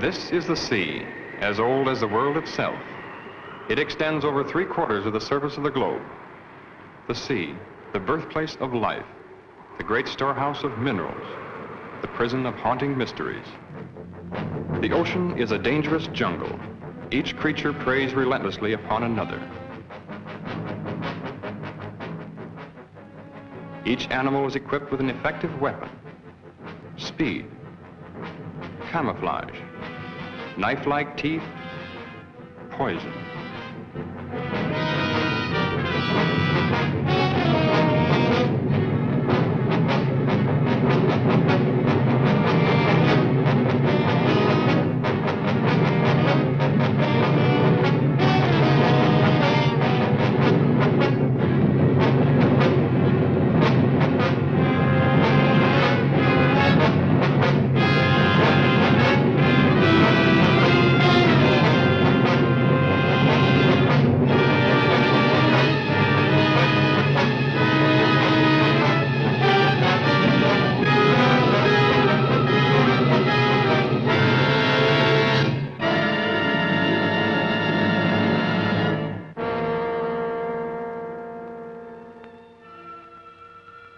This is the sea, as old as the world itself. It extends over 3/4 of the surface of the globe. The sea, the birthplace of life, the great storehouse of minerals, the prison of haunting mysteries. The ocean is a dangerous jungle. Each creature preys relentlessly upon another. Each animal is equipped with an effective weapon: speed, camouflage, knife-like teeth, poison.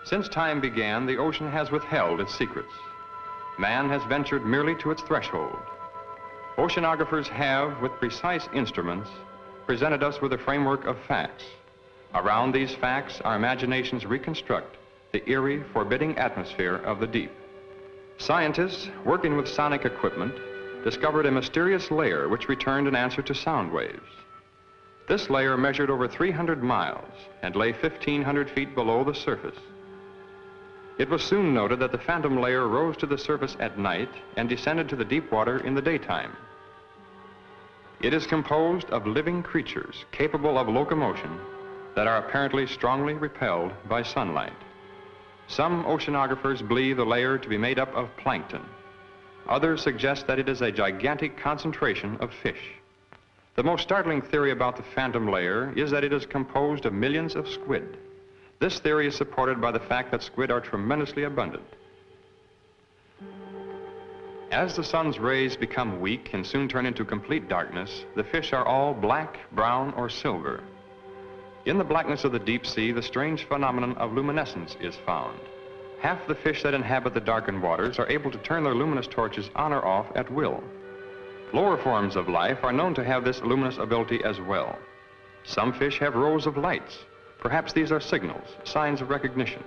Since time began, the ocean has withheld its secrets. Man has ventured merely to its threshold. Oceanographers have, with precise instruments, presented us with a framework of facts. Around these facts, our imaginations reconstruct the eerie, forbidding atmosphere of the deep. Scientists, working with sonic equipment, discovered a mysterious layer which returned an answer to sound waves. This layer measured over 300 miles and lay 1,500 feet below the surface. It was soon noted that the phantom layer rose to the surface at night and descended to the deep water in the daytime. It is composed of living creatures capable of locomotion that are apparently strongly repelled by sunlight. Some oceanographers believe the layer to be made up of plankton. Others suggest that it is a gigantic concentration of fish. The most startling theory about the phantom layer is that it is composed of millions of squid. This theory is supported by the fact that squid are tremendously abundant. As the sun's rays become weak and soon turn into complete darkness, the fish are all black, brown, or silver. In the blackness of the deep sea, the strange phenomenon of luminescence is found. Half the fish that inhabit the darkened waters are able to turn their luminous torches on or off at will. Lower forms of life are known to have this luminous ability as well. Some fish have rows of lights. Perhaps these are signals, signs of recognition.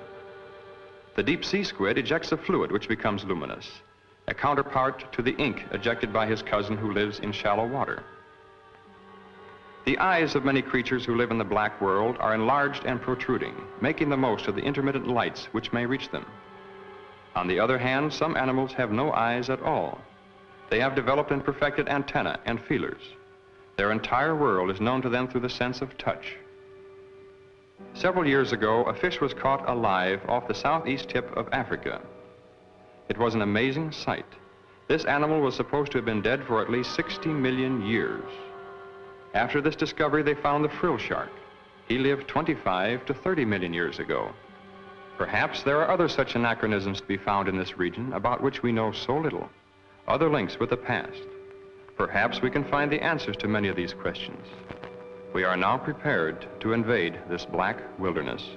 The deep sea squid ejects a fluid which becomes luminous, a counterpart to the ink ejected by his cousin who lives in shallow water. The eyes of many creatures who live in the black world are enlarged and protruding, making the most of the intermittent lights which may reach them. On the other hand, some animals have no eyes at all. They have developed and perfected antennae and feelers. Their entire world is known to them through the sense of touch. Several years ago, a fish was caught alive off the southeast tip of Africa. It was an amazing sight. This animal was supposed to have been dead for at least 60 million years. After this discovery, they found the frill shark. He lived 25 to 30 million years ago. Perhaps there are other such anachronisms to be found in this region about which we know so little, other links with the past. Perhaps we can find the answers to many of these questions. We are now prepared to invade this black wilderness.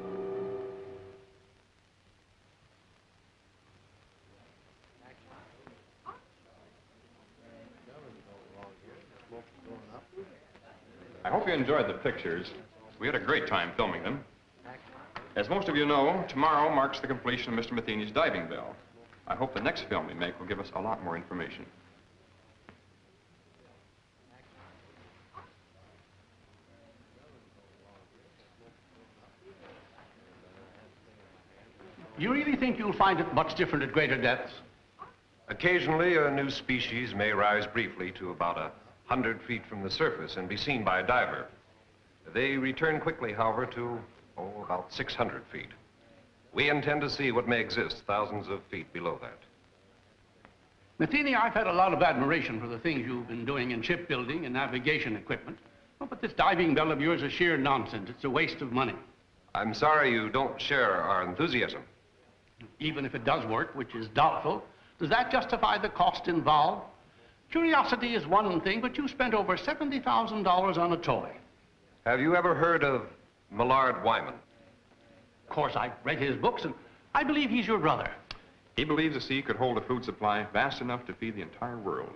I hope you enjoyed the pictures. We had a great time filming them. As most of you know, tomorrow marks the completion of Mr. Matheny's diving bell. I hope the next film we make will give us a lot more information. You really think you'll find it much different at greater depths? Occasionally, a new species may rise briefly to about 100 feet from the surface and be seen by a diver. They return quickly, however, to, about 600 feet. We intend to see what may exist thousands of feet below that. Matheny, I've had a lot of admiration for the things you've been doing in shipbuilding and navigation equipment. Oh, but this diving bell of yours is sheer nonsense. It's a waste of money. I'm sorry you don't share our enthusiasm. Even if it does work, which is doubtful, does that justify the cost involved? Curiosity is one thing, but you spent over $70,000 on a toy. Have you ever heard of Millard Wyman? Of course, I've read his books, and I believe he's your brother. He believes the sea could hold a food supply vast enough to feed the entire world.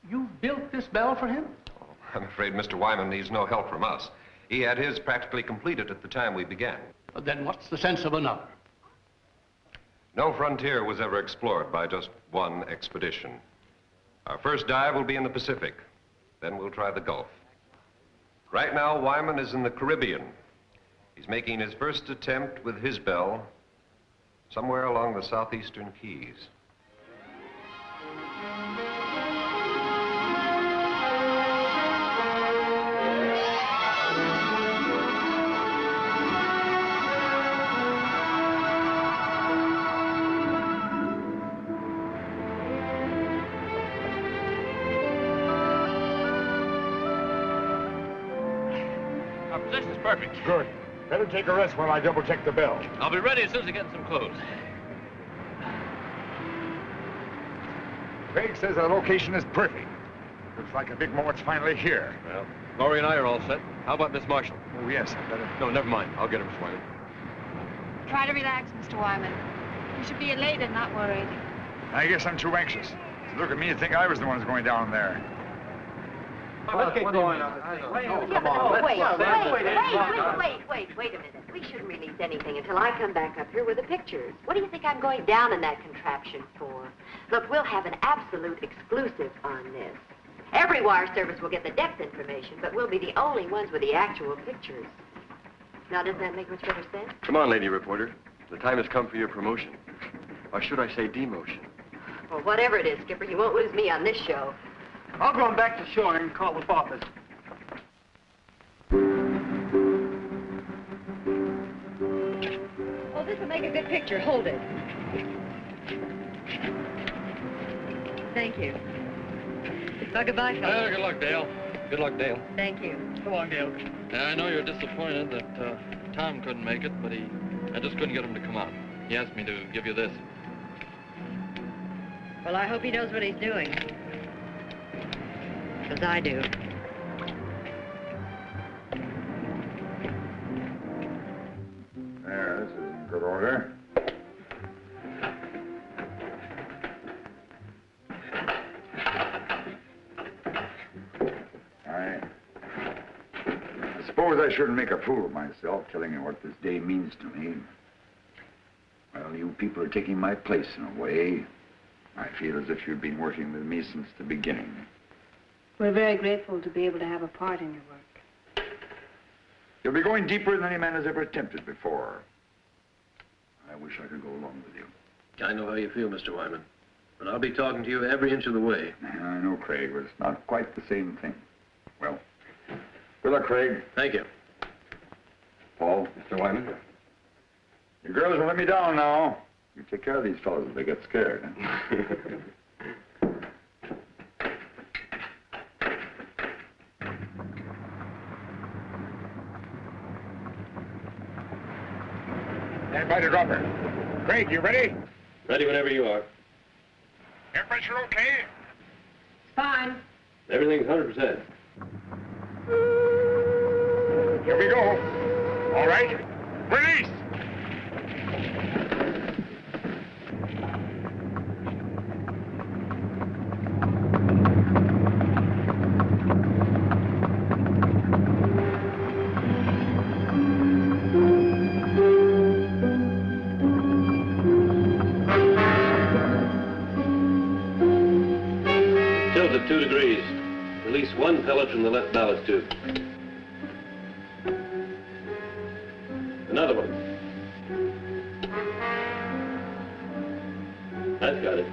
You built this bell for him? Oh, I'm afraid Mr. Wyman needs no help from us. He had his practically completed at the time we began. But then what's the sense of another? No frontier was ever explored by just one expedition. Our first dive will be in the Pacific. Then we'll try the Gulf. Right now, Wyman is in the Caribbean. He's making his first attempt with his bell somewhere along the southeastern Keys. Our position's perfect. Good. Better take a rest while I double-check the bell. I'll be ready as soon as I get some clothes. Craig says the location is perfect. Looks like a big moment's finally here. Well, Laurie and I are all set. How about Miss Marshall? Oh, yes, I better... No, never mind. I'll get her, Miss Wyman. Try to relax, Mr. Wyman. You should be elated, not worried. I guess I'm too anxious. To look at me and think I was the one who's going down there. Let's get going. Wait a minute. We shouldn't release anything until I come back up here with the pictures. What do you think I'm going down in that contraption for? Look, we'll have an absolute exclusive on this. Every wire service will get the depth information, but we'll be the only ones with the actual pictures. Now, doesn't that make much better sense? Come on, lady reporter. The time has come for your promotion. Or should I say demotion? Well, whatever it is, Skipper, you won't lose me on this show. I'll go on back to shore and call the office. Oh, this will make a good picture. Hold it. Thank you. Well, goodbye, fellas. Good luck, Dale. Good luck, Dale. Thank you. So long, Dale. Yeah, I know you're disappointed that Tom couldn't make it, but I just couldn't get him to come out. He asked me to give you this. Well, I hope he knows what he's doing. Because I do. There, this is in good order. I suppose I shouldn't make a fool of myself telling you what this day means to me. Well, you people are taking my place in a way. I feel as if you've been working with me since the beginning. We're very grateful to be able to have a part in your work. You'll be going deeper than any man has ever attempted before. I wish I could go along with you. I know how you feel, Mr. Wyman. But I'll be talking to you every inch of the way. I know, Craig, but it's not quite the same thing. Well, good luck, Craig. Thank you. Paul. Mr. Wyman? You girls will let me down now. You take care of these fellows if they get scared. Huh? Stand by to drop her. Craig, you ready? Ready whenever you are. Air pressure okay? Fine. Everything's 100%. Here we go. All right. Release! Tilt at 2 degrees. Release 1 pellet from the left ballast tube. Another one. That's got it.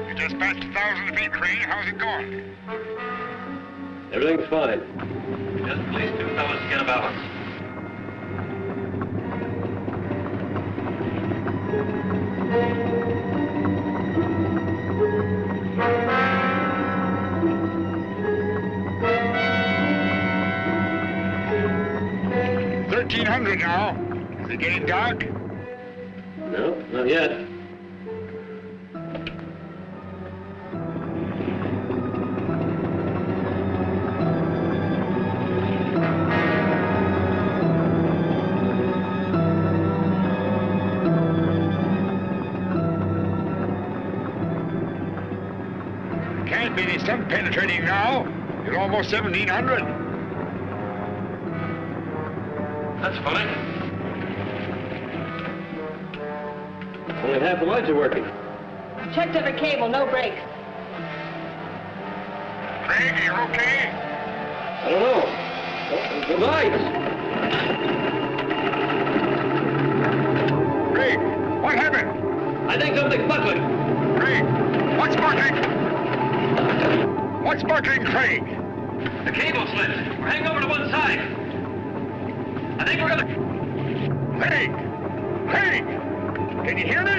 You just passed 1,000 feet, Craig. How's it going? Everything's fine. Just release 2 pellets to get a balance. $1,300 now. Is it getting dark? No, not yet. Can't be any sun penetrating now. It's almost 1700. That's funny. Only half the lights are working. Checked every cable, no breaks. Craig, are you okay? I don't know. The lights! Craig, what happened? I think something's buckling. Craig, what's sparkling? What's sparkling, Craig? The cable slipped. We're hanging over to one side. I think we're gonna... Craig! Craig! Can you hear me?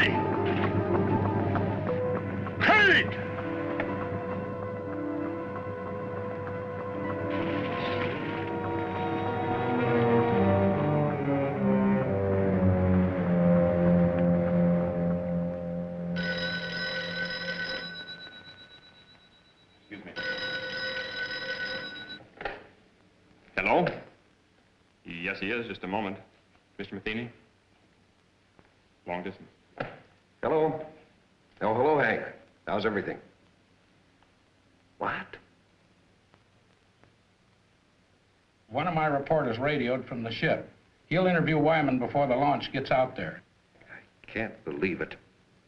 Craig! Excuse me. Hello? Yes, he is. Just a moment. Mr. Matheny? Long distance. Hello? Oh, hello, Hank. How's everything? What? One of my reporters radioed from the ship. He'll interview Wyman before the launch gets out there. I can't believe it.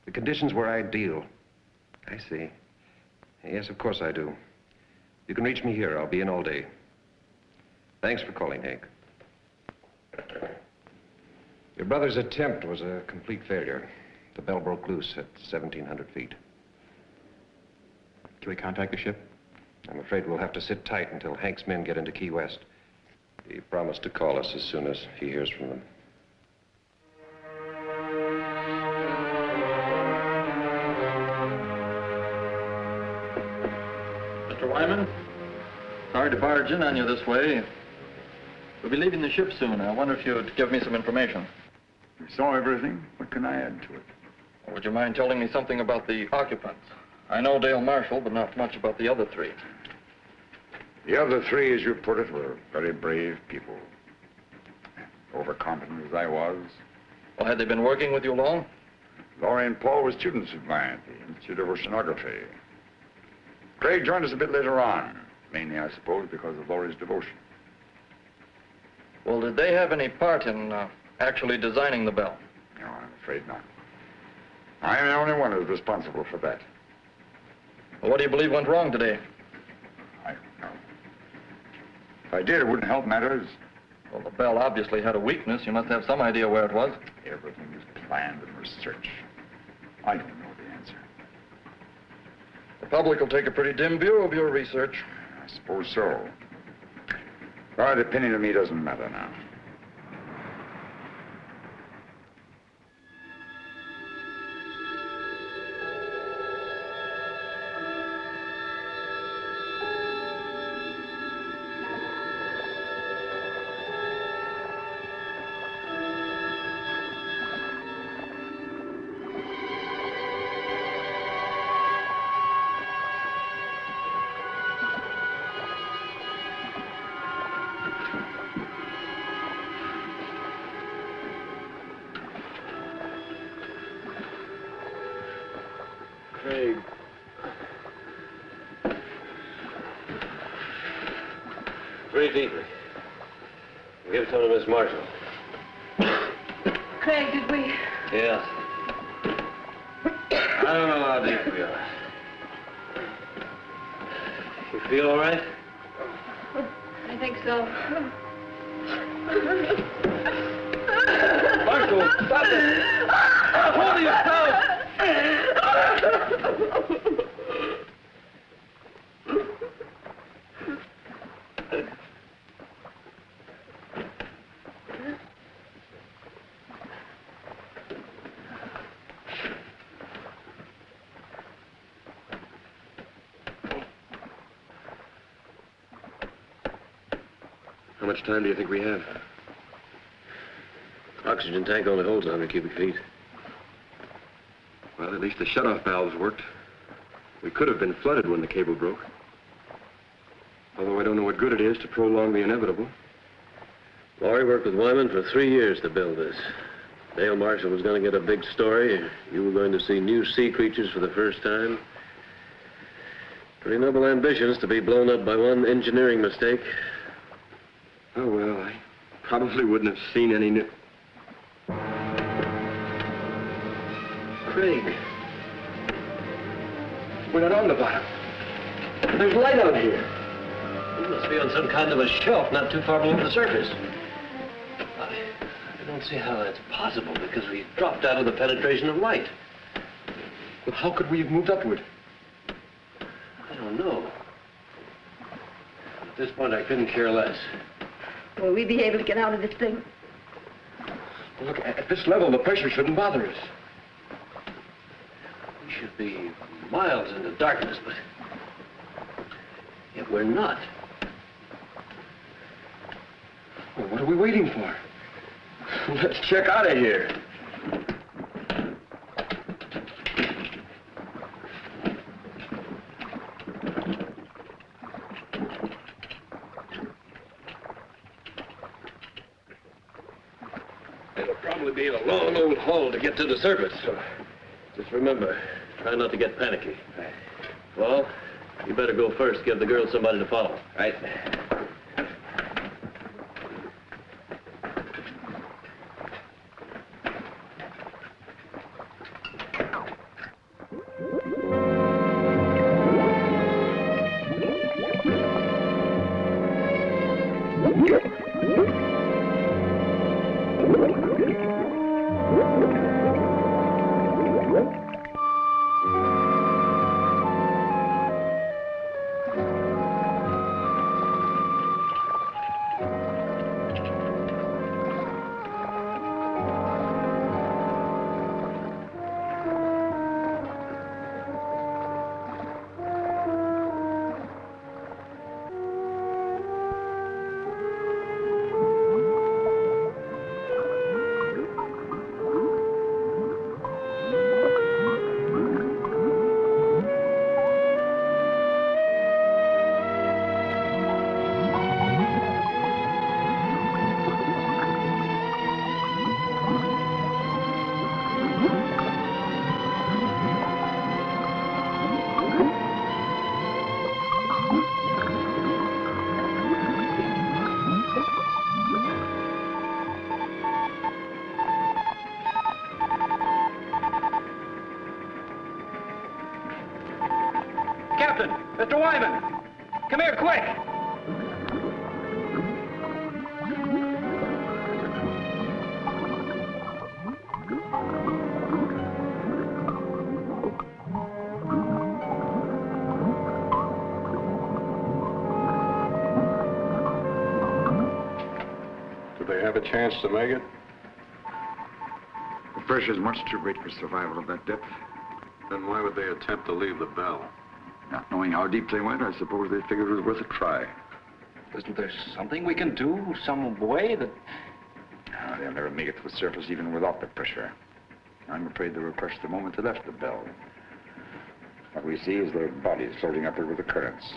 The conditions were ideal. I see. Yes, of course I do. You can reach me here. I'll be in all day. Thanks for calling, Hank. Your brother's attempt was a complete failure. The bell broke loose at 1,700 feet. Can we contact the ship? I'm afraid we'll have to sit tight until Hank's men get into Key West. He promised to call us as soon as he hears from them. Mr. Wyman, sorry to barge in on you this way. We'll be leaving the ship soon. I wonder if you'd give me some information. You saw everything. What can I add to it? Would you mind telling me something about the occupants? I know Dale Marshall, but not much about the other three. The other three, as you put it, were very brave people. Overconfident as I was. Well, had they been working with you long? Laurie and Paul were students of mine at the Institute of Oceanography. Craig joined us a bit later on, mainly, I suppose, because of Laurie's devotion. Well, did they have any part in actually designing the bell? No, I'm afraid not. I am the only one who's responsible for that. Well, what do you believe went wrong today? I don't know. If I did, it wouldn't help matters. Well, the bell obviously had a weakness. You must have some idea where it was. Everything was planned and researched. I don't know the answer. The public will take a pretty dim view of your research. I suppose so. But a penny to me doesn't matter now. Craig. Breathe deeply. Give some to Miss Marshall. Craig, did we? Yes. I don't know how deep we are. You feel all right? I think so. Marshall, stop it! Hold yourself! How much time do you think we have? oxygen tank only holds 100 cubic feet. Well, at least the shutoff valves worked. We could have been flooded when the cable broke. Although I don't know what good it is to prolong the inevitable. Laurie worked with Wyman for 3 years to build this. Dale Marshall was going to get a big story. You were going to see new sea creatures for the first time. Pretty noble ambitions to be blown up by one engineering mistake. Oh, well, I probably wouldn't have seen any new... Craig. We're not on the bottom. There's light out here. We must be on some kind of a shelf not too far below the surface. I don't see how that's possible because we dropped out of the penetration of light. Well, how could we have moved upward? I don't know. At this point, I couldn't care less. Will we be able to get out of this thing? Well, look, at this level, the pressure shouldn't bother us. We should be miles into darkness, but yet we're not. Well, what are we waiting for? Let's check out of here. It'll probably be a long old haul to get to the surface, so just remember, try not to get panicky. Well, you better go first. Give the girls somebody to follow. Right. Captain! Mr. Wyman! Come here, quick! Do they have a chance to make it? The pressure's much too great for survival at that depth. Then why would they attempt to leave the bell? Not knowing how deep they went, I suppose they figured it was worth a try. Isn't there something we can do? Some way that... Ah, they'll never make it to the surface even without the pressure. I'm afraid they were crushed the moment they left the bell. What we see is their bodies floating upward with the currents.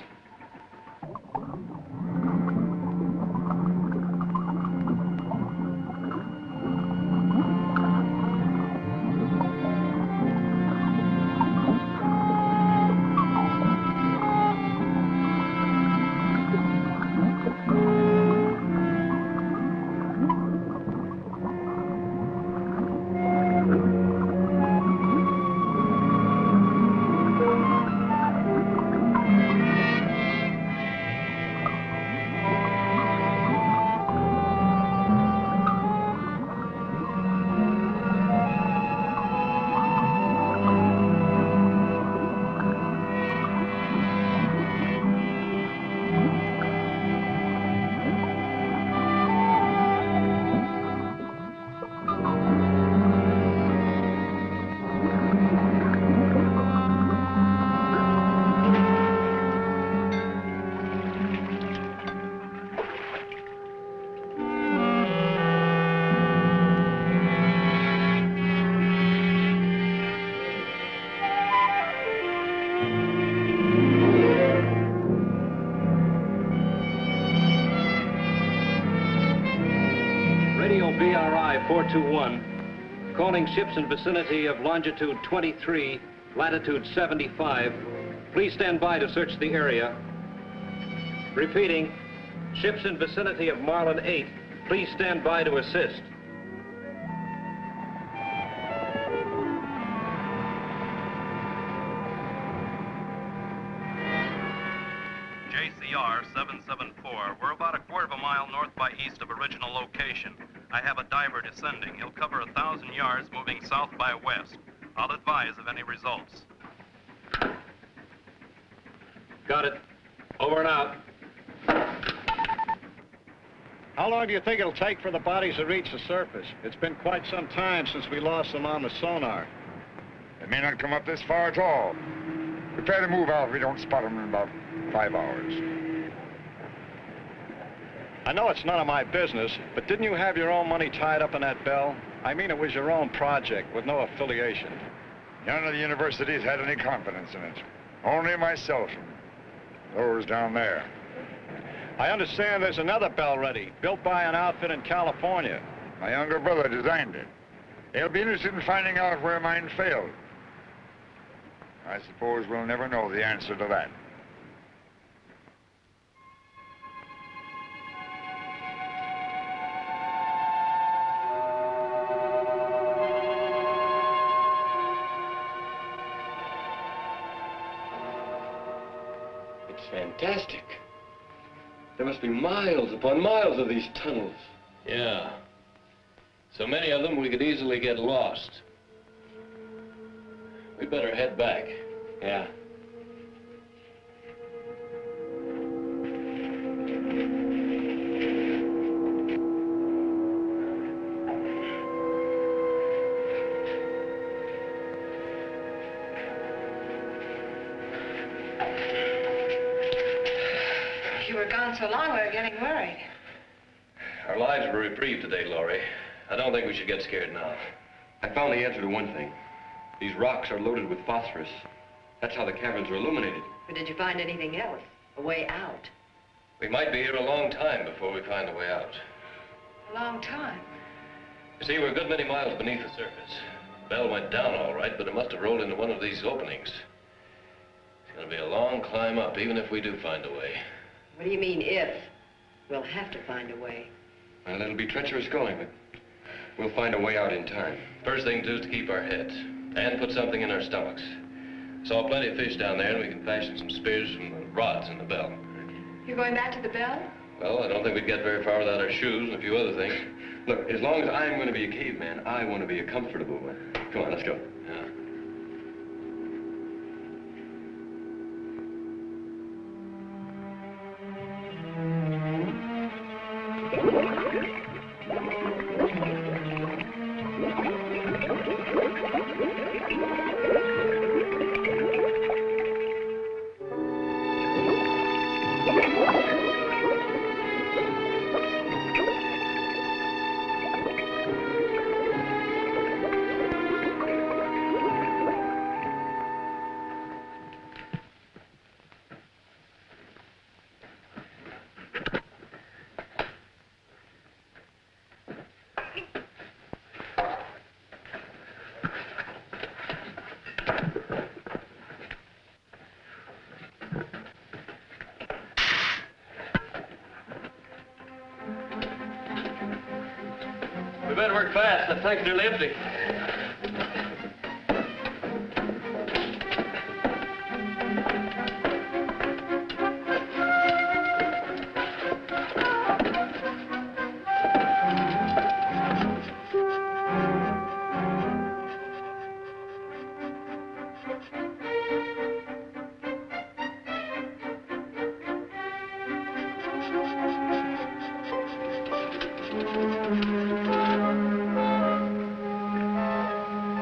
PRI 421, calling ships in vicinity of longitude 23, latitude 75. Please stand by to search the area. Repeating, ships in vicinity of Marlin 8, please stand by to assist. JCR 774. We're about a quarter of a mile north by east of original location. I have a diver descending. He'll cover 1,000 yards moving south by west. I'll advise of any results. Got it. Over and out. How long do you think it'll take for the bodies to reach the surface? It's been quite some time since we lost them on the sonar. They may not come up this far at all. Prepare to move out if we don't spot them in about 5 hours. I know it's none of my business, but didn't you have your own money tied up in that bell? I mean, it was your own project with no affiliation. None of the universities had any confidence in it. Only myself and those down there. I understand there's another bell ready, built by an outfit in California. My younger brother designed it. He'll be interested in finding out where mine failed. I suppose we'll never know the answer to that. It's fantastic. There must be miles upon miles of these tunnels. Yeah. So many of them we could easily get lost. We better head back. Yeah. You were gone so long, we were getting worried. Our lives were reprieved today, Laurie. I don't think we should get scared now. I found the answer to one thing. These rocks are loaded with phosphorus. That's how the caverns are illuminated. But did you find anything else? A way out? We might be here a long time before we find a way out. A long time. You see, we're a good many miles beneath the surface. The bell went down all right, but it must have rolled into one of these openings. It's going to be a long climb up, even if we do find a way. What do you mean, if? We'll have to find a way. Well, it'll be treacherous going, but we'll find a way out in time. First thing to do is to keep our heads and put something in our stomachs. Saw plenty of fish down there, and we can fashion some spears from the rods in the bell. You're going back to the bell? Well, I don't think we'd get very far without our shoes and a few other things. Look, as long as I'm going to be a caveman, I want to be a comfortable one. Come on, let's go. Yeah. We better work fast. That tank's nearly empty.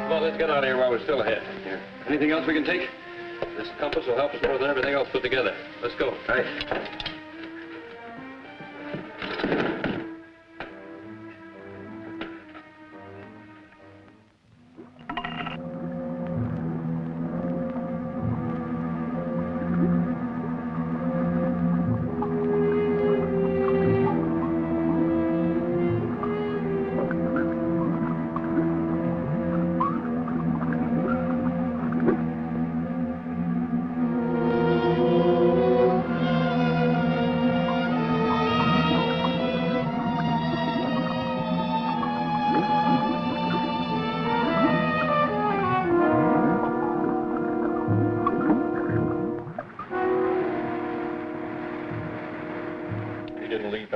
Well, let's get out of here while we're still ahead. Here. Anything else we can take? This compass will help us more than everything else put together. Let's go. Right.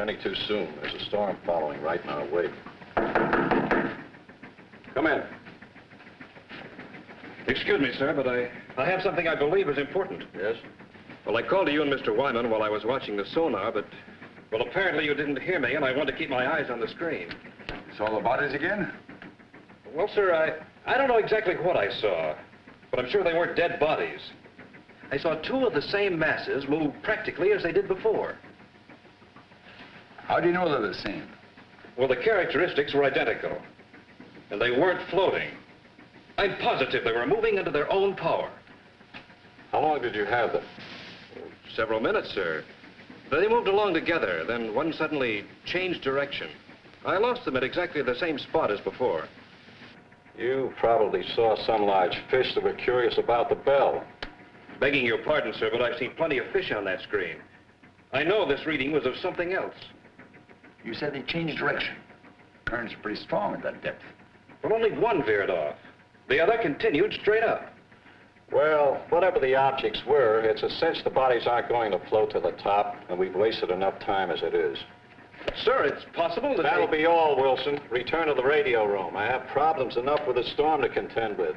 any too soon. There's a storm following right in our wake. Come in. Excuse me, sir, but I have something I believe is important. Yes? Well, I called to you and Mr. Wyman while I was watching the sonar, but, well, apparently you didn't hear me, and I wanted to keep my eyes on the screen. Saw the bodies again? Well, sir, I don't know exactly what I saw, but I'm sure they weren't dead bodies. I saw two of the same masses move practically as they did before. How do you know they're the same? Well, the characteristics were identical, and they weren't floating. I'm positive they were moving under their own power. How long did you have them? Several minutes, sir. They moved along together, then one suddenly changed direction. I lost them at exactly the same spot as before. You probably saw some large fish that were curious about the bell. Begging your pardon, sir, but I've seen plenty of fish on that screen. I know this reading was of something else. You said they changed direction. Currents are pretty strong at that depth. But only one veered off. The other continued straight up. Well, whatever the objects were, it's a cinch the bodies aren't going to float to the top, and we've wasted enough time as it is. Sir, it's possible that That'll be all, Wilson. Return to the radio room. I have problems enough with the storm to contend with.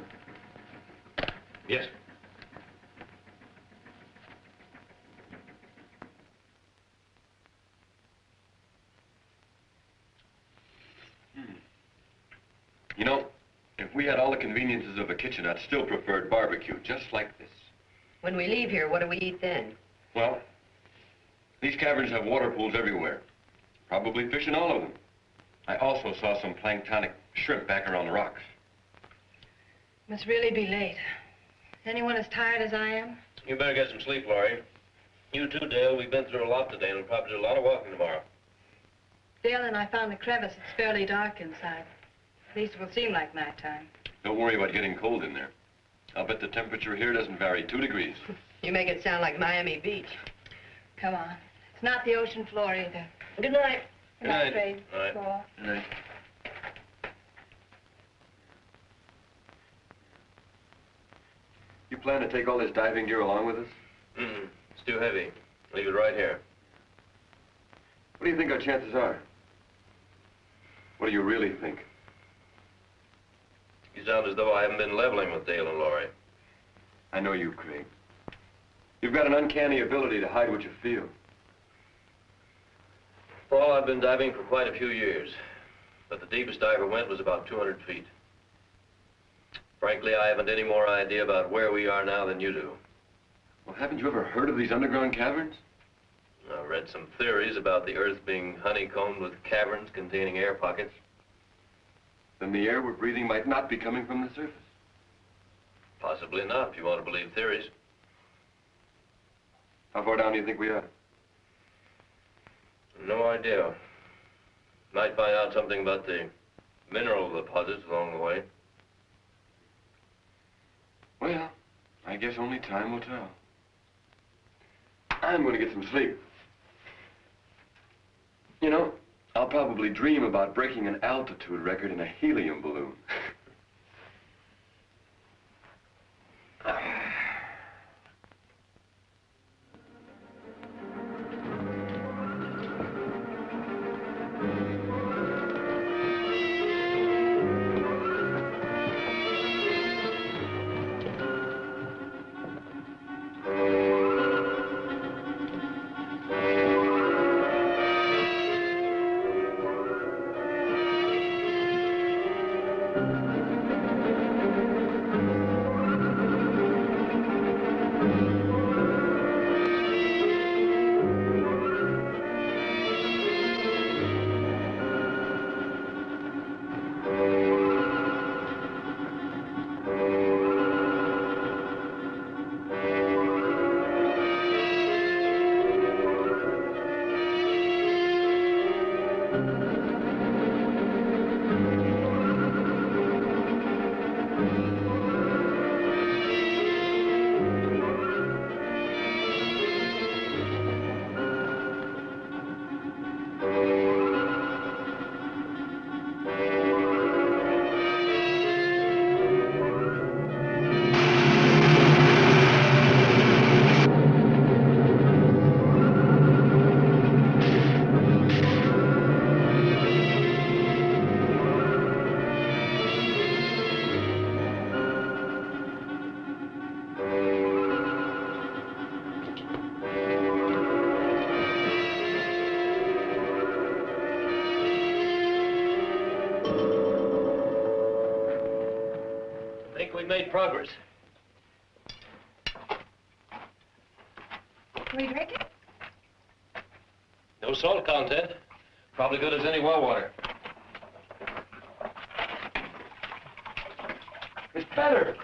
Yes. You know, if we had all the conveniences of a kitchen, I'd still prefer barbecue, just like this. When we leave here, what do we eat then? Well, these caverns have water pools everywhere. Probably fish in all of them. I also saw some planktonic shrimp back around the rocks. Must really be late. Is anyone as tired as I am? You better get some sleep, Laurie. You too, Dale. We've been through a lot today, and we'll probably do a lot of walking tomorrow. Dale and I found a crevice. It's fairly dark inside. At least it will seem like nighttime. Don't worry about getting cold in there. I'll bet the temperature here doesn't vary 2 degrees. You make it sound like Miami Beach. Come on. It's not the ocean floor either. Good night. Good night, Fred. All right. Go on. Good night. You plan to take all this diving gear along with us? It's too heavy. Leave it right here. What do you think our chances are? What do you really think? You sound as though I haven't been leveling with Dale and Laurie. I know you, Craig. You've got an uncanny ability to hide what you feel. Paul, I've been diving for quite a few years, but the deepest I ever went was about 200 feet. Frankly, I haven't any more idea about where we are now than you do. Well, haven't you ever heard of these underground caverns? I've read some theories about the Earth being honeycombed with caverns containing air pockets. Then the air we're breathing might not be coming from the surface. Possibly not, if you want to believe theories. How far down do you think we are? No idea. Might find out something about the mineral deposits along the way. Well, I guess only time will tell. I'm going to get some sleep. You know, I'll probably dream about breaking an altitude record in a helium balloon. we've made progress. Can we drink it? No salt content. Probably good as any well water. It's better.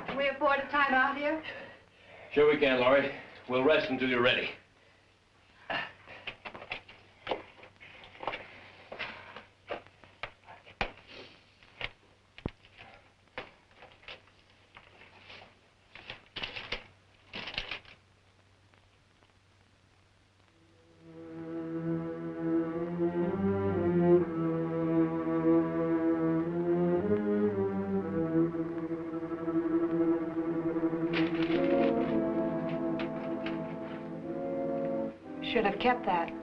Can we afford a time out here? Sure we can, Laurie. We'll rest until you're ready. Should have kept that.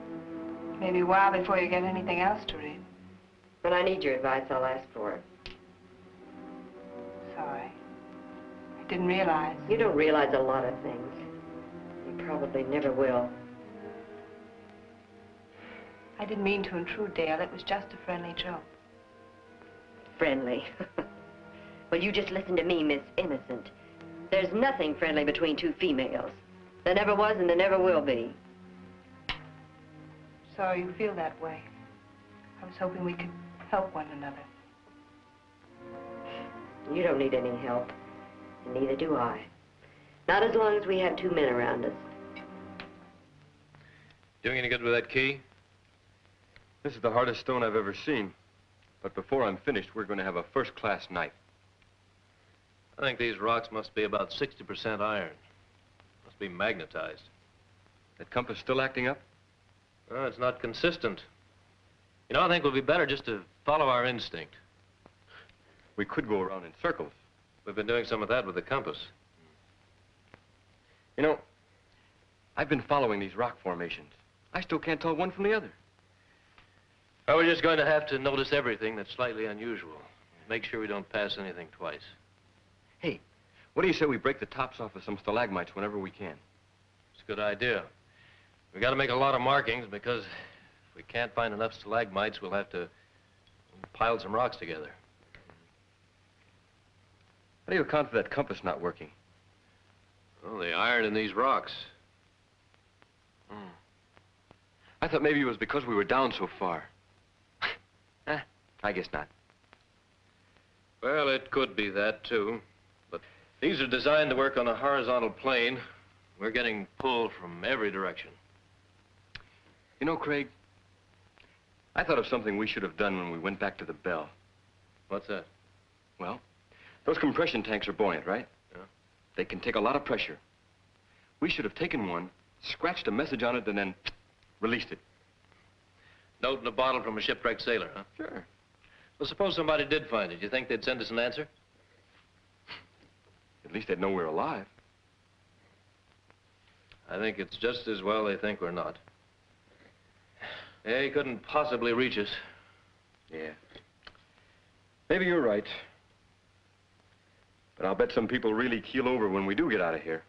Maybe a while before you get anything else to read. When I need your advice, I'll ask for it. Sorry. I didn't realize. You don't realize a lot of things. You probably never will. I didn't mean to intrude, Dale. It was just a friendly joke. Friendly. Well, you just listen to me, Miss Innocent. There's nothing friendly between two females. There never was and there never will be. Sorry you feel that way. I was hoping we could help one another. You don't need any help, and neither do I. Not as long as we have two men around us. Doing any good with that key? This is the hardest stone I've ever seen. But before I'm finished, we're going to have a first-class night. I think these rocks must be about 60% iron. Must be magnetized. That compass still acting up? Well, it's not consistent. You know, I think it would be better just to follow our instinct. We could go around in circles. We've been doing some of that with the compass. You know, I've been following these rock formations. I still can't tell one from the other. Well, we're just going to have to notice everything that's slightly unusual. Make sure we don't pass anything twice. Hey, what do you say we break the tops off of some stalagmites whenever we can? It's a good idea. We got to make a lot of markings because if we can't find enough stalagmites, we'll have to pile some rocks together. How do you account for that compass not working? Well, the iron in these rocks. I thought maybe it was because we were down so far. I guess not. Well, it could be that, too. But these are designed to work on a horizontal plane. We're getting pulled from every direction. You know, Craig, I thought of something we should have done when we went back to the Bell. What's that? Well, those compression tanks are buoyant, right? Yeah. They can take a lot of pressure. We should have taken one, scratched a message on it, and then released it. Note in a bottle from a shipwrecked sailor, huh? Sure. Well, suppose somebody did find it. You think they'd send us an answer? At least they'd know we're alive. I think it's just as well they think we're not. They couldn't possibly reach us. Yeah. Maybe you're right. But I'll bet some people really keel over when we do get out of here.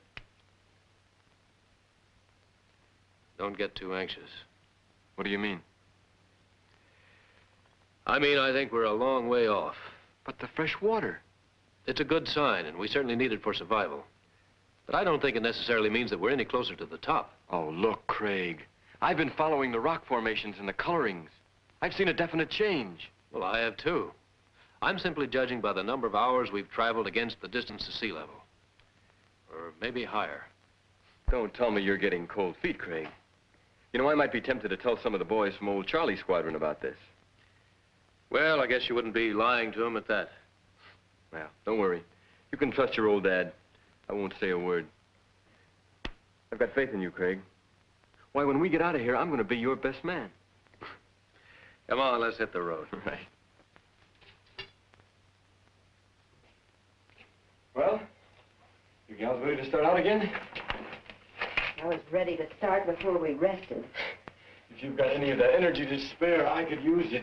Don't get too anxious. What do you mean? I mean, I think we're a long way off. But the fresh water. It's a good sign, and we certainly need it for survival. But I don't think it necessarily means that we're any closer to the top. Oh, look, Craig. I've been following the rock formations and the colorings. I've seen a definite change. Well, I have too. I'm simply judging by the number of hours we've traveled against the distance to sea level. Or maybe higher. Don't tell me you're getting cold feet, Craig. You know, I might be tempted to tell some of the boys from old Charlie's squadron about this. Well, I guess you wouldn't be lying to them at that. Well, don't worry. You can trust your old dad. I won't say a word. I've got faith in you, Craig. Why, when we get out of here, I'm going to be your best man. Come on, let's hit the road. Right. Well, you gals ready to start out again? I was ready to start before we rested. If you've got any of that energy to spare, I could use it.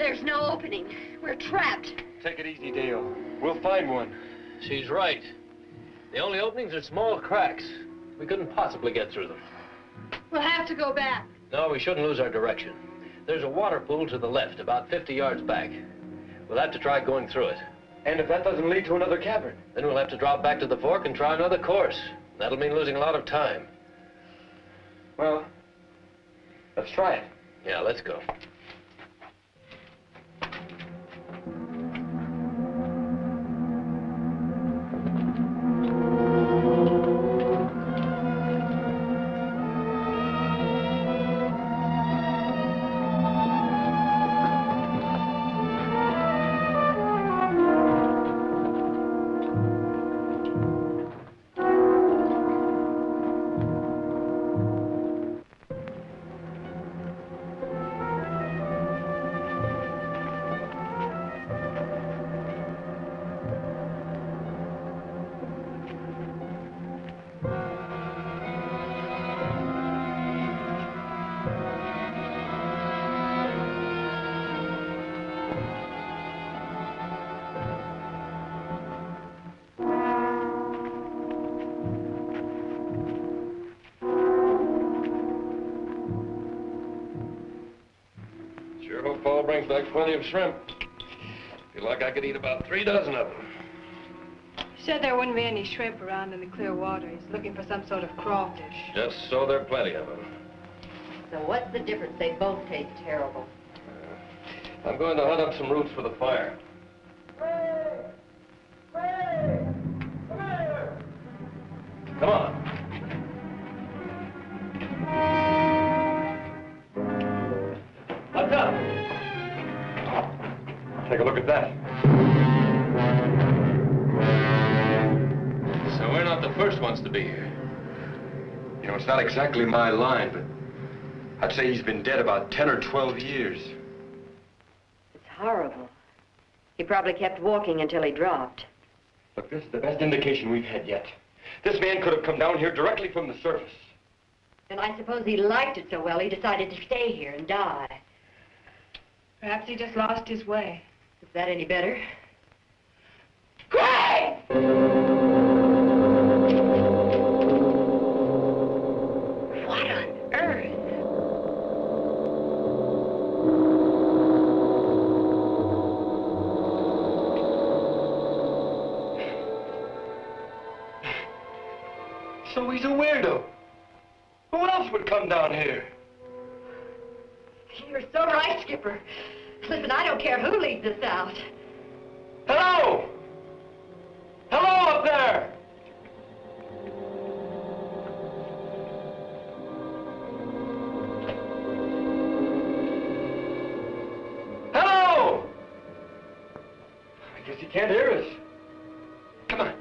There's no opening. We're trapped. Take it easy, Dale. We'll find one. She's right. The only openings are small cracks. We couldn't possibly get through them. We'll have to go back. No, we shouldn't lose our direction. There's a water pool to the left, about 50 yards back. We'll have to try going through it. And if that doesn't lead to another cavern? Then we'll have to drop back to the fork and try another course. That'll mean losing a lot of time. Well, let's try it. Yeah, let's go. Sure hope Paul brings back plenty of shrimp. Feel like I could eat about 3 dozen of them. He said there wouldn't be any shrimp around in the clear water. He's looking for some sort of crawfish. Just so there are plenty of them. So what's the difference? They both taste terrible. I'm going to hunt up some roots for the fire. Come on. What's up? Take a look at that. So we're not the first ones to be here. You know, it's not exactly my line, but I'd say he's been dead about 10 or 12 years. It's horrible. He probably kept walking until he dropped. Look, this is the best indication we've had yet. This man could have come down here directly from the surface. And I suppose he liked it so well he decided to stay here and die. Perhaps he just lost his way. Is that any better? Craig! What on earth? So he's a weirdo. Who else would come down here? You're so right, Skipper. Listen, I don't care who leads us out. Hello! Hello up there! Hello! I guess he can't hear us. Come on.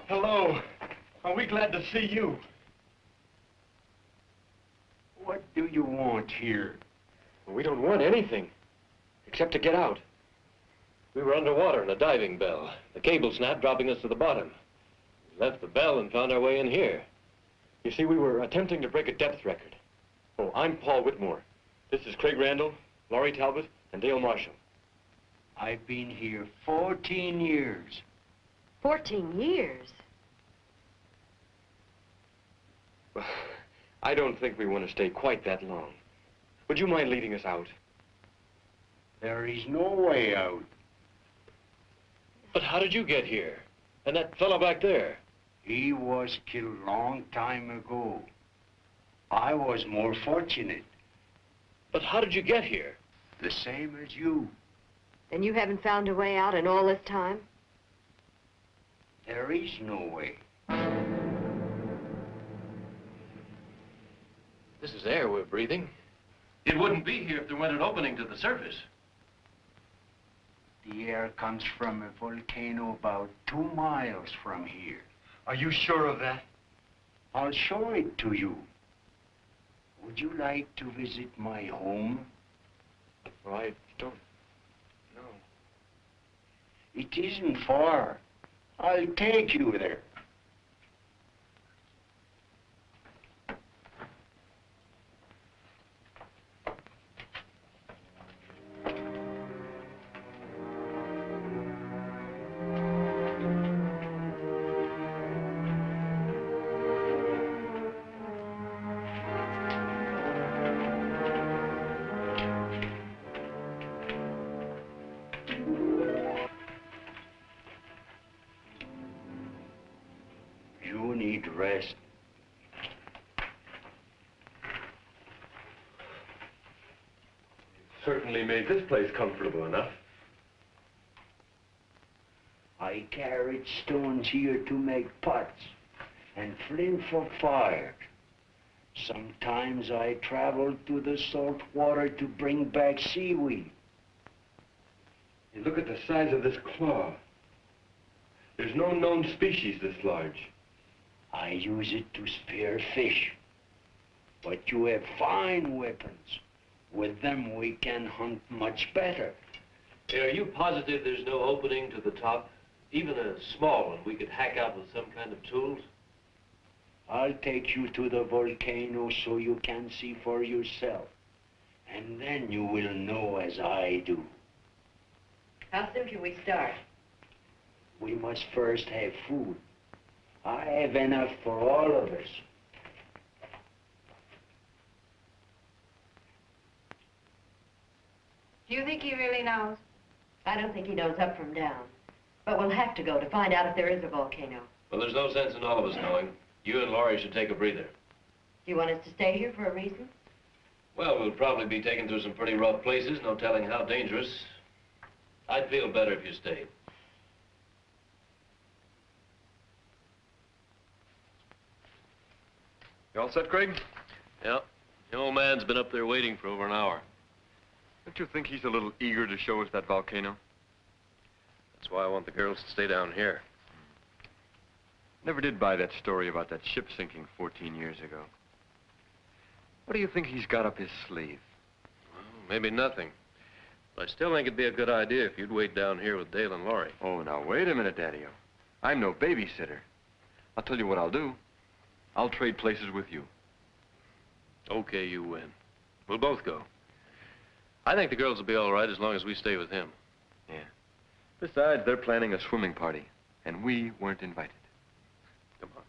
Hello. Are we glad to see you? What do you want here? We don't want anything, except to get out. We were underwater in a diving bell. The cable snapped, dropping us to the bottom. We left the bell and found our way in here. You see, we were attempting to break a depth record. Oh, I'm Paul Whitmore. This is Craig Randall, Laurie Talbot, and Dale Marshall. I've been here 14 years. 14 years? Well, I don't think we want to stay quite that long. Would you mind leading us out? There is no way out. But how did you get here? And that fellow back there? He was killed long time ago. I was more fortunate. But how did you get here? The same as you. And you haven't found a way out in all this time? There is no way. This is air we're breathing. It wouldn't be here if there weren't an opening to the surface. The air comes from a volcano about 2 miles from here. Are you sure of that? I'll show it to you. Would you like to visit my home? Well, I don't No. It isn't far. I'll take you there. You need rest. Certainly made this place comfortable enough. I carried stones here to make pots and flint for fire. Sometimes I traveled to the salt water to bring back seaweed. You look at the size of this claw. There's no known species this large. I use it to spear fish. But you have fine weapons. With them, we can hunt much better. Hey, are you positive there's no opening to the top? Even a small one we could hack out with some kind of tools? I'll take you to the volcano so you can see for yourself. And then you will know as I do. How soon can we start? We must first have food. I have enough for all of us. Do you think he really knows? I don't think he knows up from down. But we'll have to go to find out if there is a volcano. Well, there's no sense in all of us knowing. You and Laurie should take a breather. Do you want us to stay here for a reason? Well, we'll probably be taken through some pretty rough places, no telling how dangerous. I'd feel better if you stayed. You all set, Craig? Yeah. The old man's been up there waiting for over an hour. Don't you think he's a little eager to show us that volcano? That's why I want the girls to stay down here. Never did buy that story about that ship sinking 14 years ago. What do you think he's got up his sleeve? Well, maybe nothing. But I still think it'd be a good idea if you'd wait down here with Dale and Laurie. Oh, now, wait a minute, Daddy-o. I'm no babysitter. I'll tell you what I'll do. I'll trade places with you. Okay, you win. We'll both go. I think the girls will be all right as long as we stay with him. Yeah. Besides, they're planning a swimming party, and we weren't invited. Come on.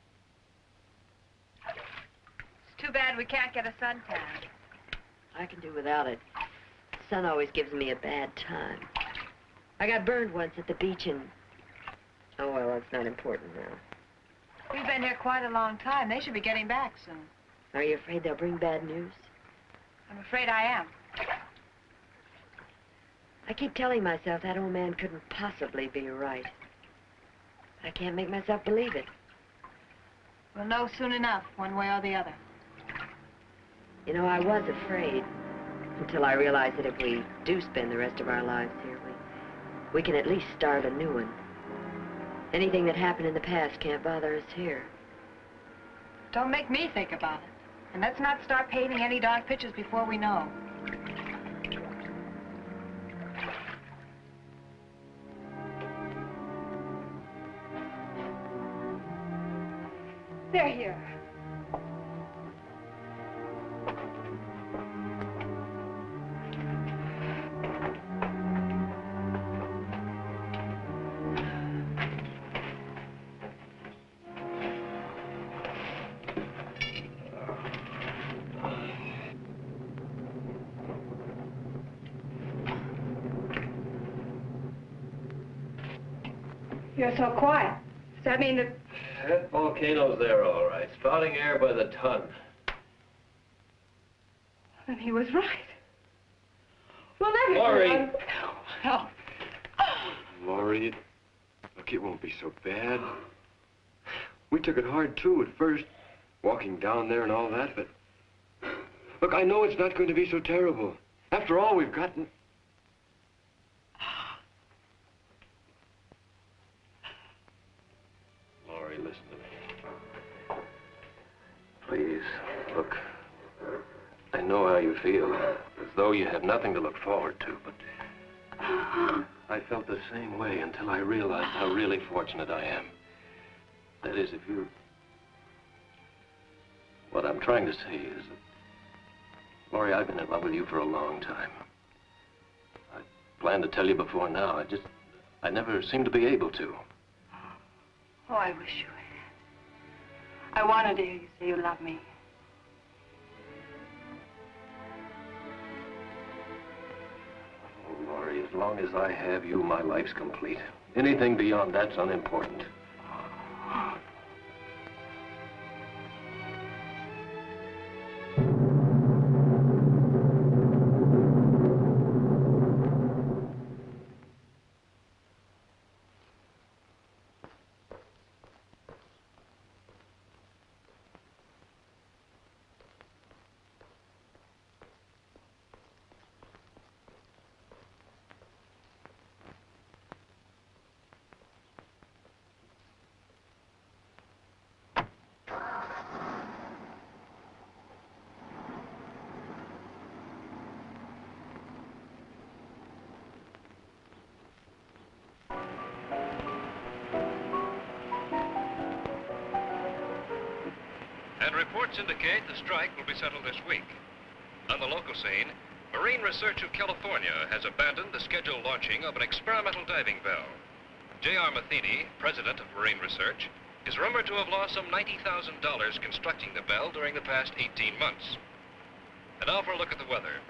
It's too bad we can't get a suntan. I can do without it. The sun always gives me a bad time. I got burned once at the beach and... Oh, well, that's not important now. We've been here quite a long time. They should be getting back soon. Are you afraid they'll bring bad news? I'm afraid I am. I keep telling myself that old man couldn't possibly be right. I can't make myself believe it. We'll know soon enough, one way or the other. You know, I was afraid until I realized that if we do spend the rest of our lives here, we can at least start a new one. Anything that happened in the past can't bother us here. Don't make me think about it. And let's not start painting any dark pictures before we know. They're here. You're so quiet. Does that mean that... That volcano's there, all right. Spouting air by the ton. Then he was right. We'll never... Laurie! Help. Laurie, look, it won't be so bad. We took it hard, too, at first, walking down there and all that, but... Look, I know it's not going to be so terrible. After all, we've gotten... Laurie, listen to me. Please, look, I know how you feel, as though you have nothing to look forward to, but I felt the same way until I realized how really fortunate I am. That is, if you... What I'm trying to say is that, Laurie, I've been in love with you for a long time. I planned to tell you before now. I never seemed to be able to. Oh, I wish you had. I wanted to hear you say you love me. Oh, Laurie, as long as I have you, my life's complete. Anything beyond that's unimportant. And reports indicate the strike will be settled this week. On the local scene, Marine Research of California has abandoned the scheduled launching of an experimental diving bell. J.R. Matheny, president of Marine Research, is rumored to have lost some $90,000 constructing the bell during the past 18 months. And now for a look at the weather.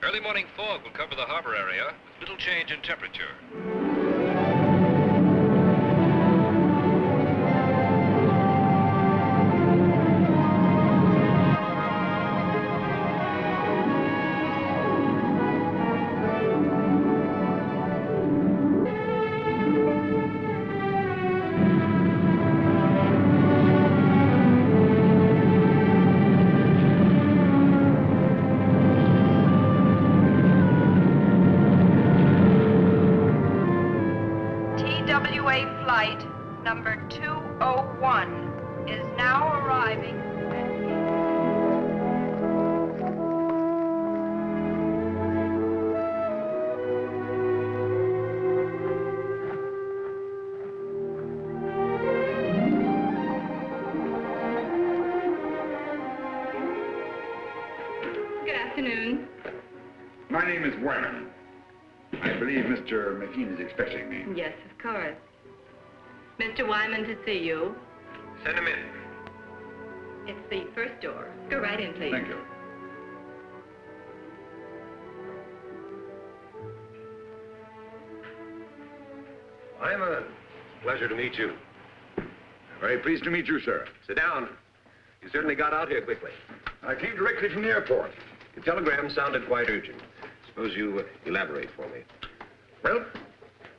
Early morning fog will cover the harbor area with little change in temperature. TWA flight number 201 is now arriving. Good afternoon. My name is Wyman. I believe Mr. McKean is expecting me. Yes, of course. Mr. Wyman to see you. Send him in. It's the first door. Go right in, please. Thank you. Wyman, pleasure to meet you. Very pleased to meet you, sir. Sit down. You certainly got out here quickly. I came directly from the airport. Your telegram sounded quite urgent. Suppose you elaborate for me. Well,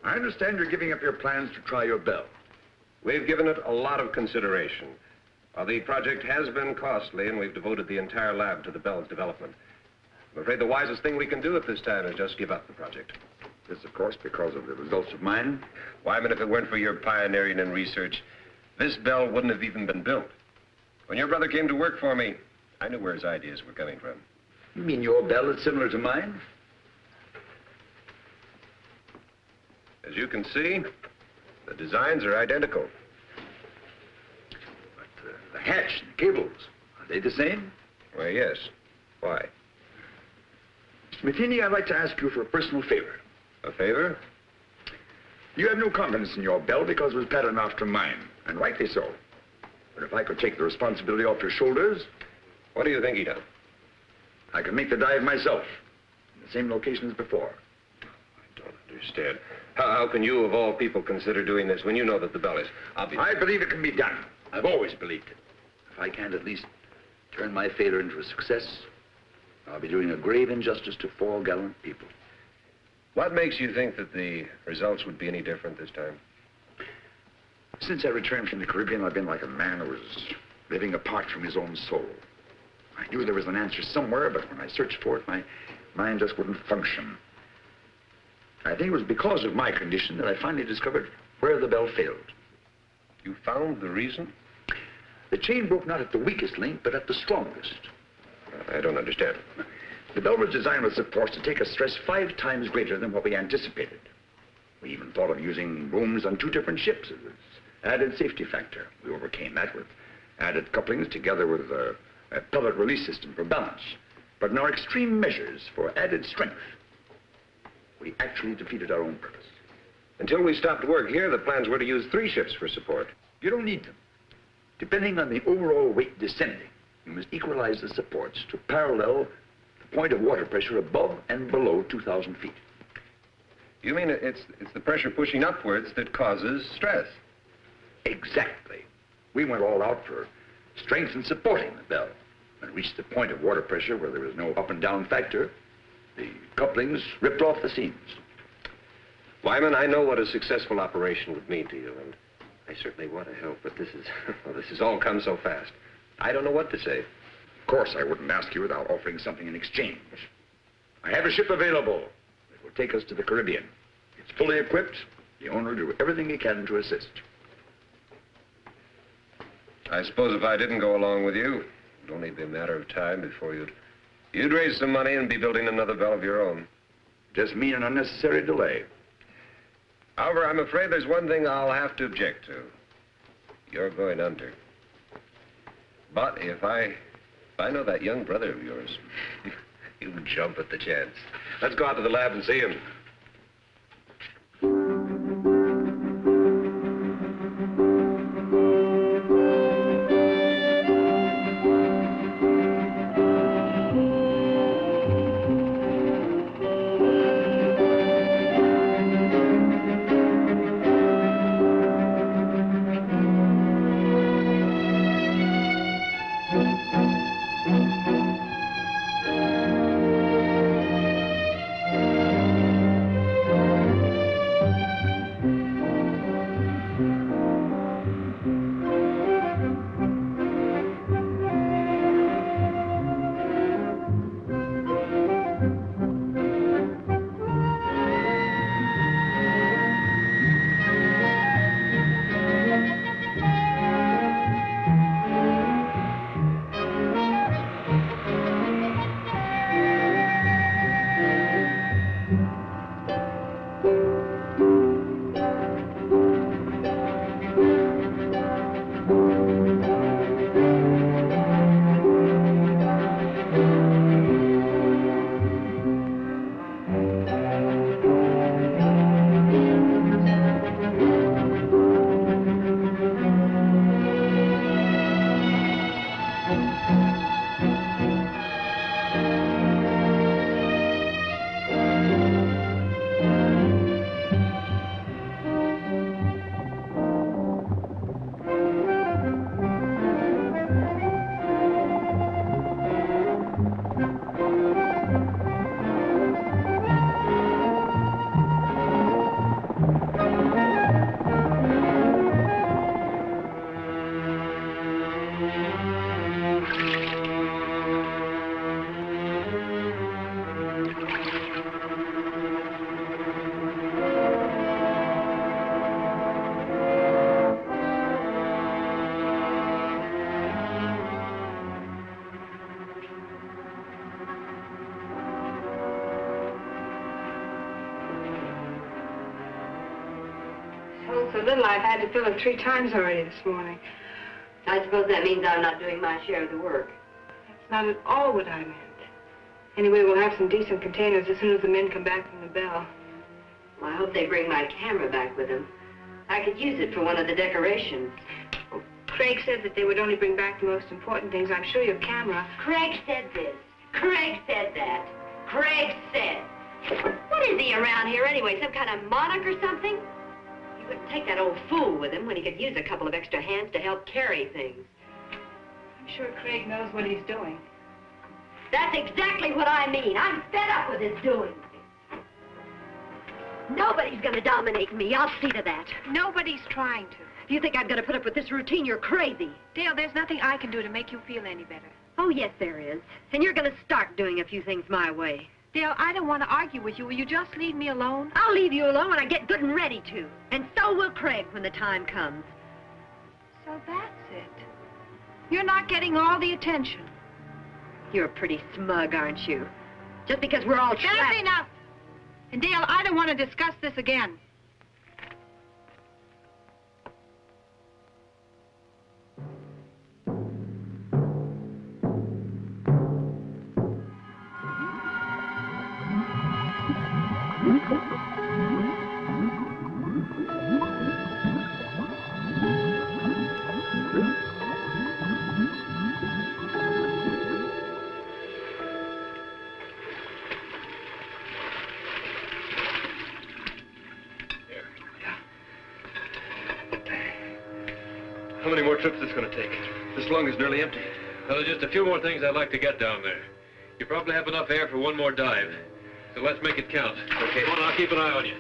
I understand you're giving up your plans to try your bell. We've given it a lot of consideration. The project has been costly, and we've devoted the entire lab to the bell's development. I'm afraid the wisest thing we can do at this time is just give up the project. This, of course, because of the results of mine. Wyman, if it weren't for your pioneering and research, this bell wouldn't have even been built. When your brother came to work for me, I knew where his ideas were coming from. You mean your bell is similar to mine? As you can see, the designs are identical. But the hatch and the cables, are they the same? Why, yes. Why? Mr. Matheny, I'd like to ask you for a personal favor. A favor? You have no confidence in your bell because it was patterned after mine, and rightly so. But if I could take the responsibility off your shoulders... What do you think he done? I could make the dive myself, in the same location as before. I don't understand. How can you, of all people, consider doing this when you know that the bell is obvious? I believe it can be done. I've always believed it. If I can't at least turn my failure into a success, I'll be doing a grave injustice to 4 gallant people. What makes you think that the results would be any different this time? Since I returned from the Caribbean, I've been like a man who was living apart from his own soul. I knew there was an answer somewhere, but when I searched for it, my mind just wouldn't function. I think it was because of my condition that I finally discovered where the bell failed. You found the reason? The chain broke not at the weakest link, but at the strongest. I don't understand. The bell was designed with supports to take a stress 5 times greater than what we anticipated. We even thought of using booms on 2 different ships as an added safety factor. We overcame that with added couplings together with a pellet release system for balance. But in our extreme measures for added strength, we actually defeated our own purpose. Until we stopped work here, the plans were to use 3 ships for support. You don't need them. Depending on the overall weight descending, you must equalize the supports to parallel the point of water pressure above and below 2,000 feet. You mean it's the pressure pushing upwards that causes stress? Exactly. We went all out for strength and supporting the bell. When it reached the point of water pressure where there was no up and down factor, the couplings ripped off the seams. Wyman, I know what a successful operation would mean to you, and I certainly want to help, but this has all come so fast. I don't know what to say. Of course, I wouldn't ask you without offering something in exchange. I have a ship available that will take us to the Caribbean. It's fully equipped. The owner will do everything he can to assist. I suppose if I didn't go along with you, it'd only be a matter of time before you'd raise some money and be building another bell of your own. Just mean an unnecessary delay. However, I'm afraid there's one thing I'll have to object to. You're going under. But if I know that young brother of yours, you'll jump at the chance. Let's go out to the lab and see him. So little, I've had to fill it 3 times already this morning. I suppose that means I'm not doing my share of the work. That's not at all what I meant. Anyway, we'll have some decent containers as soon as the men come back from the bell. Well, I hope they bring my camera back with them. I could use it for one of the decorations. Well, Craig said that they would only bring back the most important things. I'm sure your camera... Craig said this. Craig said that. Craig said. What is he around here anyway? Some kind of monarch or something? He wouldn't take that old fool with him when he could use a couple of extra hands to help carry things. I'm sure Craig knows what he's doing. That's exactly what I mean. I'm fed up with his doing. Nobody's gonna dominate me. I'll see to that. Nobody's trying to. If you think I'm gonna put up with this routine, you're crazy. Dale, there's nothing I can do to make you feel any better. Oh, yes, there is. And you're gonna start doing a few things my way. Dale, I don't want to argue with you. Will you just leave me alone? I'll leave you alone when I get good and ready to. And so will Craig when the time comes. So that's it. You're not getting all the attention. You're pretty smug, aren't you? just because we're all trapped. That's enough. And Dale, I don't want to discuss this again. How many more trips is this going to take? This lung is nearly empty. Well, there's just a few more things I'd like to get down there. You probably have enough air for one more dive. So let's make it count. Okay. Come on, I'll keep an eye on you.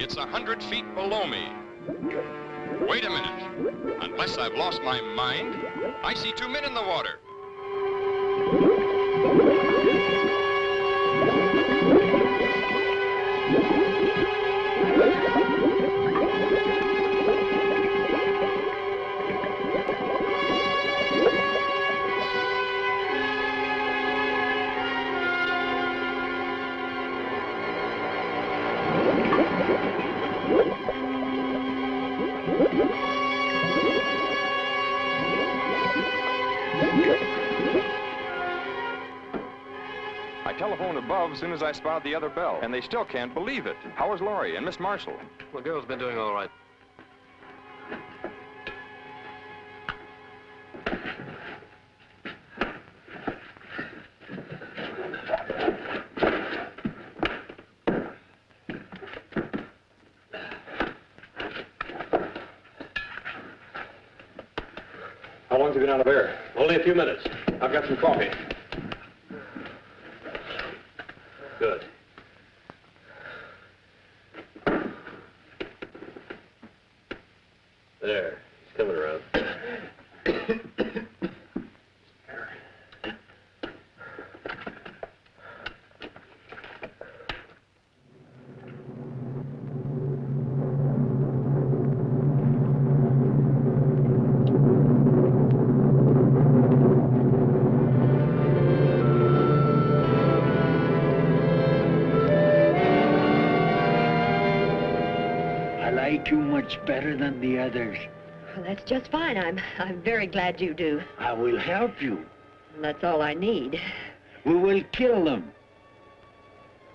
It's 100 feet below me. Wait a minute. Unless I've lost my mind, I see two men in the water. I telephoned above as soon as I spotted the other bell, and they still can't believe it. How is Laurie and Miss Marshall? The girl's been doing all right. How long's he been out of air? Only a few minutes. I've got some coffee. Good. There. He's coming around. You much better than the others. Well, that's just fine. I'm very glad you do. I will help you. That's all I need. We will kill them.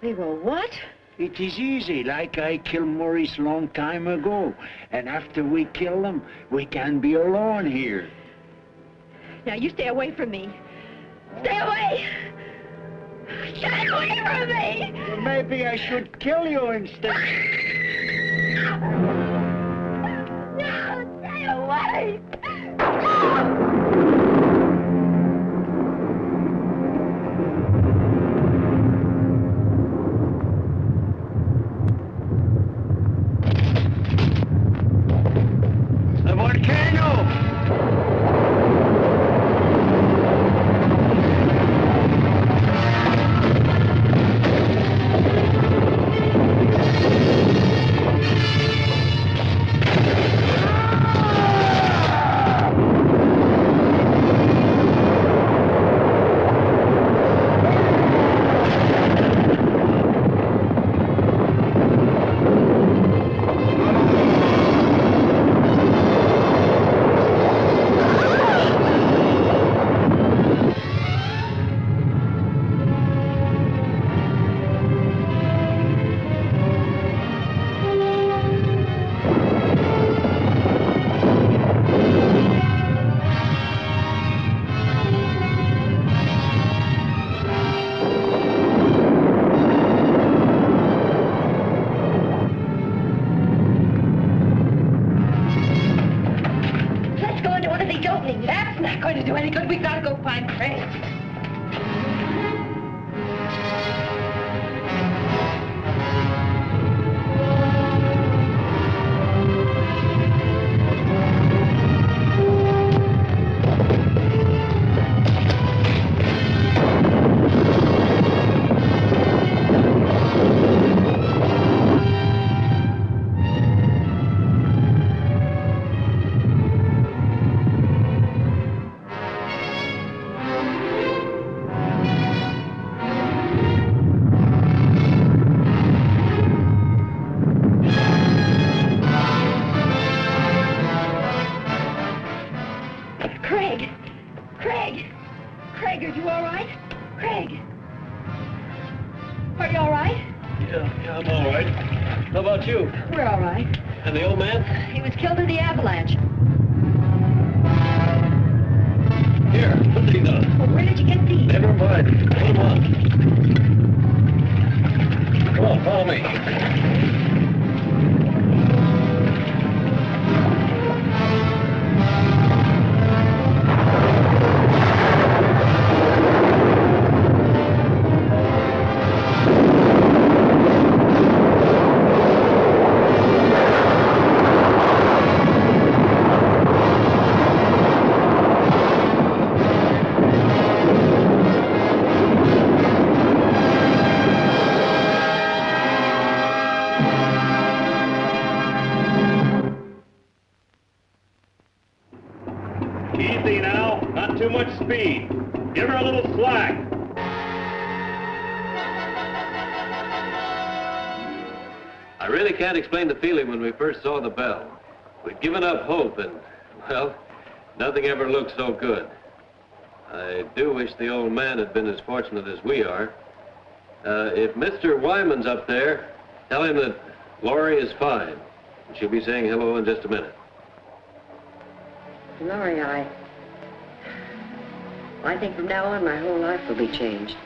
We will what? It is easy, like I killed Maurice long time ago. And after we kill them, we can be alone here. Now, you stay away from me. Stay away! Stay away from me! Well, maybe I should kill you instead. No, stay away! The volcano! That's not going to do any good. We've got to go find Craig. And the old man? He was killed in the avalanche. Here, put these on. Well, where did you get these? Never mind. Put them on. Come on, follow me. Easy now, not too much speed. Give her a little slack. I really can't explain the feeling when we first saw the bell. We'd given up hope and, well, nothing ever looked so good. I do wish the old man had been as fortunate as we are. If Mr. Wyman's up there, tell him that Laurie is fine. She'll be saying hello in just a minute. Laurie, I think from now on my whole life will be changed.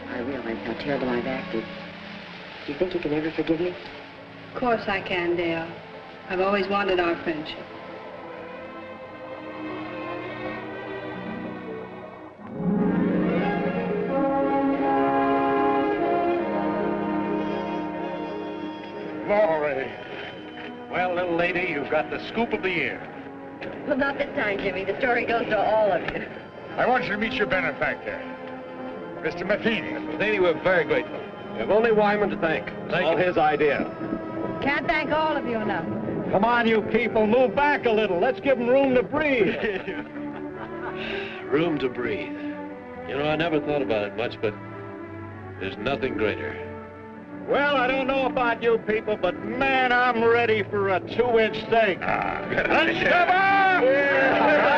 I realize how terrible I've acted. Do you think you can ever forgive me? Of course I can, Dale. I've always wanted our friendship. Laurie. Well, little lady, you've got the scoop of the year. Well, not this time, Jimmy. The story goes to all of you. I want you to meet your benefactor, Mr. Matheny. Matheny, we're very grateful. We have only Wyman to thank. It's all his idea. Can't thank all of you enough. Come on, you people, move back a little. Let's give them room to breathe. Room to breathe. You know, I never thought about it much, but there's nothing greater. Well, I don't know about you people, but man, I'm ready for a 2-inch steak. Let's come on!